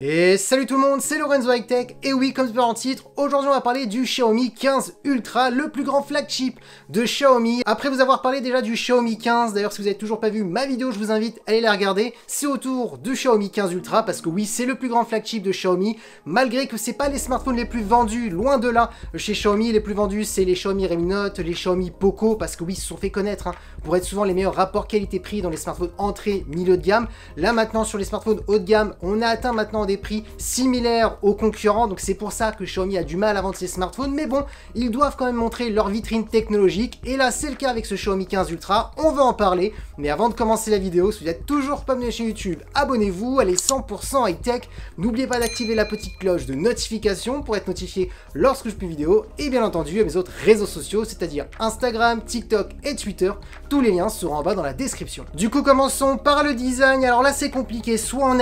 Et salut tout le monde, c'est Lorenzo High Tech, et oui, comme par en titre, aujourd'hui on va parler du Xiaomi 15 Ultra, le plus grand flagship de Xiaomi. Après vous avoir parlé déjà du Xiaomi 15, d'ailleurs si vous n'avez toujours pas vu ma vidéo, je vous invite à aller la regarder, c'est autour du Xiaomi 15 Ultra, parce que oui, c'est le plus grand flagship de Xiaomi, malgré que c'est pas les smartphones les plus vendus, loin de là, chez Xiaomi, les plus vendus c'est les Xiaomi Redmi Note, les Xiaomi Poco, parce que oui, ils se sont fait connaître pour être souvent les meilleurs rapports qualité-prix dans les smartphones entrée, milieu de gamme. Là maintenant, sur les smartphones haut de gamme, on a atteint maintenant des prix similaires aux concurrents, donc c'est pour ça que Xiaomi a du mal à vendre ses smartphones, mais bon, ils doivent quand même montrer leur vitrine technologique, et là c'est le cas avec ce Xiaomi 15 Ultra, on va en parler, mais avant de commencer la vidéo, si vous n'êtes toujours pas abonné à la chaîne YouTube, abonnez-vous, allez 100% high tech, n'oubliez pas d'activer la petite cloche de notification pour être notifié lorsque je publie une vidéo, et bien entendu à mes autres réseaux sociaux, c'est-à-dire Instagram, TikTok et Twitter, tous les liens seront en bas dans la description. Du coup commençons par le design, alors là c'est compliqué, soit on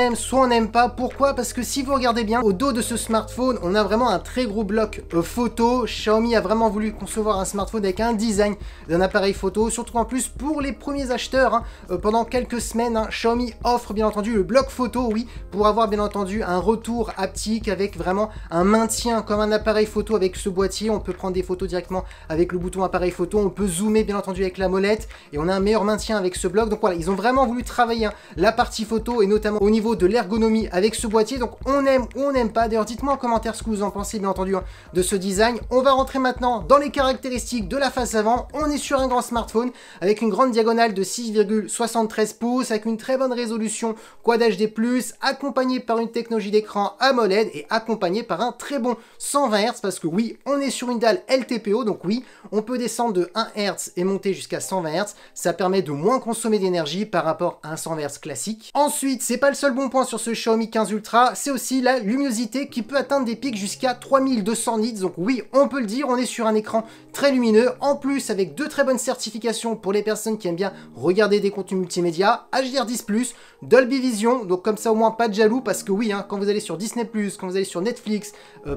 n'aime pas, pourquoi? Parce que si vous regardez bien, au dos de ce smartphone, on a vraiment un très gros bloc photo. Xiaomi a vraiment voulu concevoir un smartphone avec un design d'un appareil photo, surtout en plus pour les premiers acheteurs. Pendant quelques semaines, Xiaomi offre bien entendu le bloc photo, oui, pour avoir bien entendu un retour haptique avec vraiment un maintien comme un appareil photo avec ce boîtier. On peut prendre des photos directement avec le bouton appareil photo, on peut zoomer bien entendu avec la molette et on a un meilleur maintien avec ce bloc. Donc voilà, ils ont vraiment voulu travailler la partie photo et notamment au niveau de l'ergonomie avec ce boîtier. Donc on aime ou on n'aime pas. D'ailleurs, dites-moi en commentaire ce que vous en pensez, bien entendu, de ce design. On va rentrer maintenant dans les caractéristiques de la face avant. On est sur un grand smartphone avec une grande diagonale de 6,73 pouces, avec une très bonne résolution Quad HD+, accompagné par une technologie d'écran AMOLED et accompagné par un très bon 120 Hz, parce que oui, on est sur une dalle LTPO, donc oui, on peut descendre de 1 Hz et monter jusqu'à 120 Hz. Ça permet de moins consommer d'énergie par rapport à un 120 Hz classique. Ensuite, c'est pas le seul bon point sur ce Xiaomi 15 Ultra, c'est aussi la luminosité qui peut atteindre des pics jusqu'à 3200 nits. Donc oui, on peut le dire, on est sur un écran très lumineux. En plus, avec deux très bonnes certifications pour les personnes qui aiment bien regarder des contenus multimédia, HDR10+, Dolby Vision, donc comme ça au moins pas de jaloux, parce que oui, quand vous allez sur Disney+, quand vous allez sur Netflix,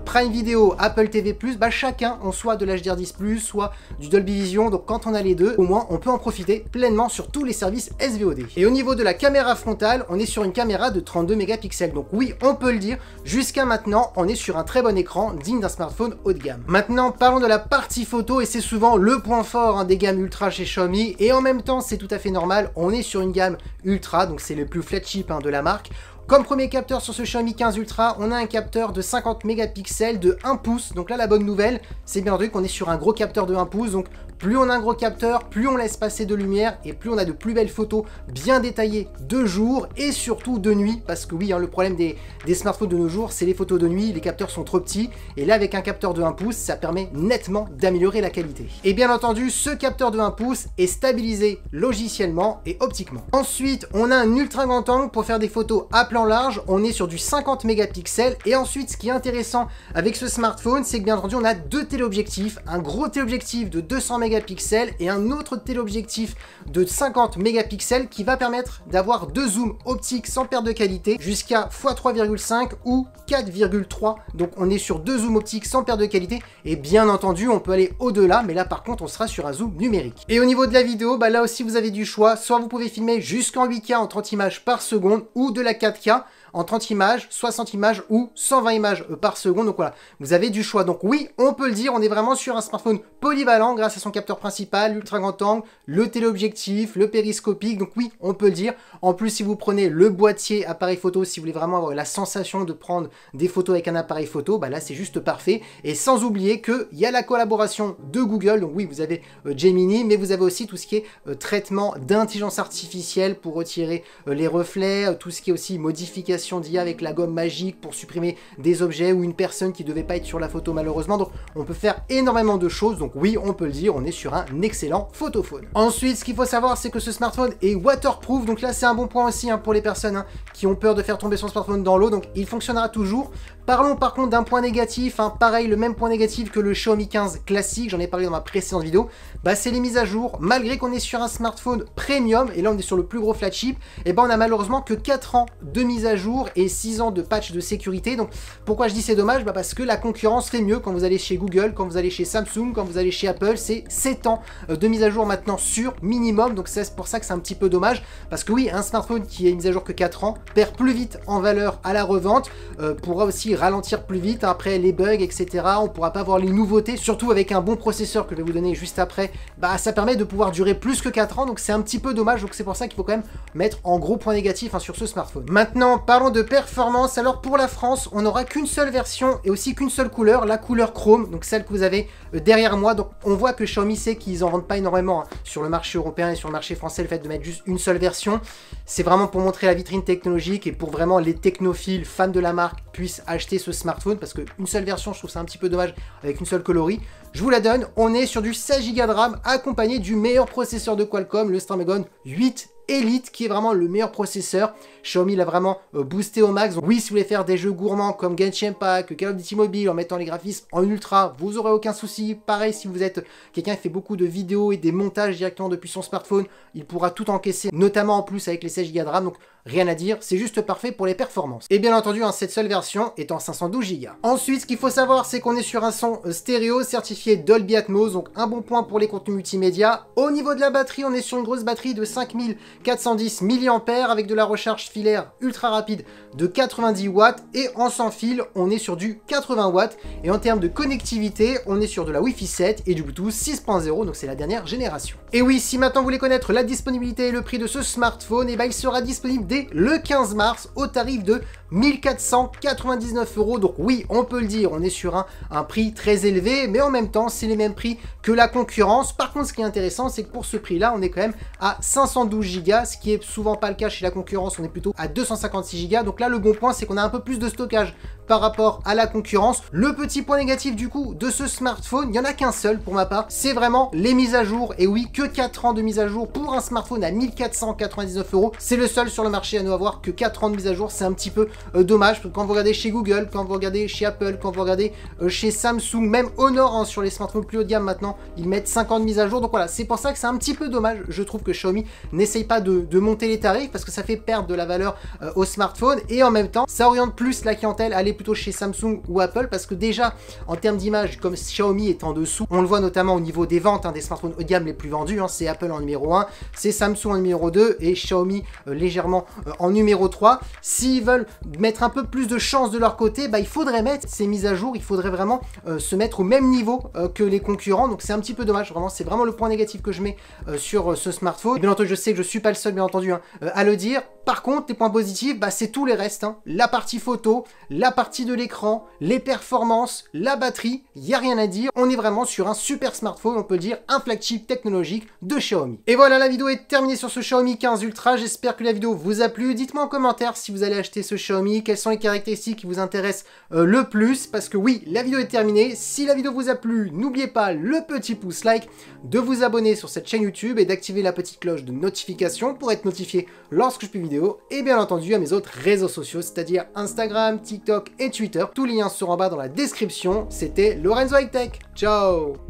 Prime Video, Apple TV+, bah chacun on soit de l'HDR10+, soit du Dolby Vision, donc quand on a les deux, au moins on peut en profiter pleinement sur tous les services SVOD. Et au niveau de la caméra frontale, on est sur une caméra de 32 mégapixels, donc oui, on peut le dire, jusqu'à maintenant, on est sur un très bon écran digne d'un smartphone haut de gamme. Maintenant, parlons de la partie photo, et c'est souvent le point fort des gammes ultra chez Xiaomi, et en même temps, c'est tout à fait normal, on est sur une gamme ultra, donc c'est le plus flagship de la marque. Comme premier capteur sur ce Xiaomi 15 Ultra, on a un capteur de 50 mégapixels de 1 pouce. Donc là, la bonne nouvelle, c'est bien entendu qu'on est sur un gros capteur de 1 pouce. Donc plus on a un gros capteur, plus on laisse passer de lumière et plus on a de plus belles photos bien détaillées de jour et surtout de nuit. Parce que oui, le problème des smartphones de nos jours, c'est les photos de nuit. Les capteurs sont trop petits. Et là, avec un capteur de 1 pouce, ça permet nettement d'améliorer la qualité. Et bien entendu, ce capteur de 1 pouce est stabilisé logiciellement et optiquement. Ensuite, on a un ultra grand angle pour faire des photos à plan large, on est sur du 50 mégapixels. Et ensuite, ce qui est intéressant avec ce smartphone, c'est que bien entendu on a deux téléobjectifs, un gros téléobjectif de 200 mégapixels et un autre téléobjectif de 50 mégapixels qui va permettre d'avoir deux zooms optiques sans perte de qualité jusqu'à x3,5 ou 4,3. donc on est sur deux zooms optiques sans perte de qualité et bien entendu on peut aller au-delà, mais là par contre on sera sur un zoom numérique. Et au niveau de la vidéo, bah là aussi vous avez du choix, soit vous pouvez filmer jusqu'en 8K en 30 images par seconde ou de la 4K en 30 images, 60 images ou 120 images par seconde. Donc voilà, vous avez du choix. Donc oui, on peut le dire, on est vraiment sur un smartphone polyvalent grâce à son capteur principal, l'ultra grand angle, le téléobjectif, le périscopique. Donc oui, on peut le dire. En plus, si vous prenez le boîtier appareil photo, si vous voulez vraiment avoir la sensation de prendre des photos avec un appareil photo, bah là c'est juste parfait. Et sans oublier qu'il y a la collaboration de Google. Donc oui, vous avez Gemini, mais vous avez aussi tout ce qui est traitement d'intelligence artificielle pour retirer les reflets, tout ce qui est aussi modification d'IA avec la gomme magique pour supprimer des objets ou une personne qui ne devait pas être sur la photo malheureusement. Donc on peut faire énormément de choses. Donc oui, on peut le dire, on est sur un excellent photophone. Ensuite, ce qu'il faut savoir, c'est que ce smartphone est waterproof. Donc là, c'est un bon point aussi pour les personnes qui ont peur de faire tomber son smartphone dans l'eau. Donc il fonctionnera toujours. Parlons par contre d'un point négatif, pareil, le même point négatif que le Xiaomi 15 classique, j'en ai parlé dans ma précédente vidéo, bah c'est les mises à jour. Malgré qu'on est sur un smartphone premium, et là on est sur le plus gros flagship, et ben on a malheureusement que 4 ans de mise à jour jour et 6 ans de patch de sécurité. Donc pourquoi je dis c'est dommage? Parce que la concurrence fait mieux quand vous allez chez Google, quand vous allez chez Samsung, quand vous allez chez Apple, c'est 7 ans de mise à jour maintenant sur minimum. Donc c'est pour ça que c'est un petit peu dommage, parce que oui, un smartphone qui est mise à jour que 4 ans perd plus vite en valeur à la revente, pourra aussi ralentir plus vite après les bugs, etc. On pourra pas voir les nouveautés, surtout avec un bon processeur que je vais vous donner juste après. Ça permet de pouvoir durer plus que 4 ans, donc c'est un petit peu dommage. Donc c'est pour ça qu'il faut quand même mettre en gros point négatif sur ce smartphone. Maintenant, parlons de performance. Alors pour la France, on n'aura qu'une seule version et aussi qu'une seule couleur, la couleur chrome, donc celle que vous avez derrière moi. Donc on voit que Xiaomi sait qu'ils en vendent pas énormément sur le marché européen et sur le marché français. Le fait de mettre juste une seule version, c'est vraiment pour montrer la vitrine technologique et pour vraiment les technophiles fans de la marque puissent acheter ce smartphone, parce qu'une seule version, je trouve ça un petit peu dommage avec une seule coloris. Je vous la donne, on est sur du 16 Go de RAM accompagné du meilleur processeur de Qualcomm, le Snapdragon 8 Elite, qui est vraiment le meilleur processeur. Xiaomi l'a vraiment boosté au max. Donc oui, si vous voulez faire des jeux gourmands comme Genshin Impact, Call of Duty Mobile en mettant les graphismes en ultra, vous n'aurez aucun souci. Pareil, si vous êtes quelqu'un qui fait beaucoup de vidéos et des montages directement depuis son smartphone, il pourra tout encaisser, notamment en plus avec les 16 Go de RAM. Donc rien à dire, c'est juste parfait pour les performances. Et bien entendu, cette seule version est en 512 Go. Ensuite, ce qu'il faut savoir, c'est qu'on est sur un son stéréo certifié Dolby Atmos, donc un bon point pour les contenus multimédia. Au niveau de la batterie, on est sur une grosse batterie de 5410 mAh avec de la recharge filaire ultra rapide de 90 watts, et en sans fil, on est sur du 80 watts. Et en termes de connectivité, on est sur de la Wi-Fi 7 et du Bluetooth 6.0, donc c'est la dernière génération. Et oui, si maintenant vous voulez connaître la disponibilité et le prix de ce smartphone, et il sera disponible dès le 15 mars au tarif de 1499 €. Donc oui, on peut le dire, on est sur un prix très élevé, mais en même temps, c'est les mêmes prix que la concurrence. Par contre, ce qui est intéressant, c'est que pour ce prix-là, on est quand même à 512 Go, ce qui est souvent pas le cas chez la concurrence. On est plutôt à 256 Go. Donc là, le bon point, c'est qu'on a un peu plus de stockage par rapport à la concurrence. Le petit point négatif du coup de ce smartphone, il n'y en a qu'un seul pour ma part, c'est vraiment les mises à jour. Et oui, que 4 ans de mise à jour pour un smartphone à 1499 €. C'est le seul sur le marché à ne avoir que 4 ans de mise à jour. C'est un petit peu dommage, parce que quand vous regardez chez Google, quand vous regardez chez Apple, quand vous regardez chez Samsung, même Honor, sur les smartphones plus haut de gamme maintenant, ils mettent 5 ans de mise à jour. Donc voilà, c'est pour ça que c'est un petit peu dommage. Je trouve que Xiaomi n'essaye pas de monter les tarifs, parce que ça fait perdre de la valeur au smartphone, et en même temps, ça oriente plus la clientèle à aller plutôt chez Samsung ou Apple, parce que déjà, en termes d'image, comme Xiaomi est en dessous, on le voit notamment au niveau des ventes des smartphones haut de gamme les plus vendus, c'est Apple en numéro 1, c'est Samsung en numéro 2, et Xiaomi légèrement en numéro 3. S'ils veulent mettre un peu plus de chance de leur côté, il faudrait mettre ces mises à jour, il faudrait vraiment se mettre au même niveau que les concurrents. Donc c'est un petit peu dommage, vraiment, c'est vraiment le point négatif que je mets sur ce smartphone. Et bien entendu, je sais que je suis pas le seul, bien entendu, à le dire. Par contre, les points positifs, c'est tous les restes, la partie photo, la partie de l'écran, les performances, la batterie, il n'y a rien à dire. On est vraiment sur un super smartphone, on peut dire un flagship technologique de Xiaomi. Et voilà, la vidéo est terminée sur ce Xiaomi 15 Ultra. J'espère que la vidéo vous a plu. Dites-moi en commentaire si vous allez acheter ce Xiaomi, quelles sont les caractéristiques qui vous intéressent le plus, parce que oui, la vidéo est terminée. Si la vidéo vous a plu, n'oubliez pas le petit pouce like, de vous abonner sur cette chaîne YouTube et d'activer la petite cloche de notification pour être notifié lorsque je publie une vidéo, et bien entendu à mes autres réseaux sociaux, c'est-à-dire Instagram, TikTok et Twitter. Tous les liens seront en bas dans la description. C'était Lorenzo High Tech. Ciao!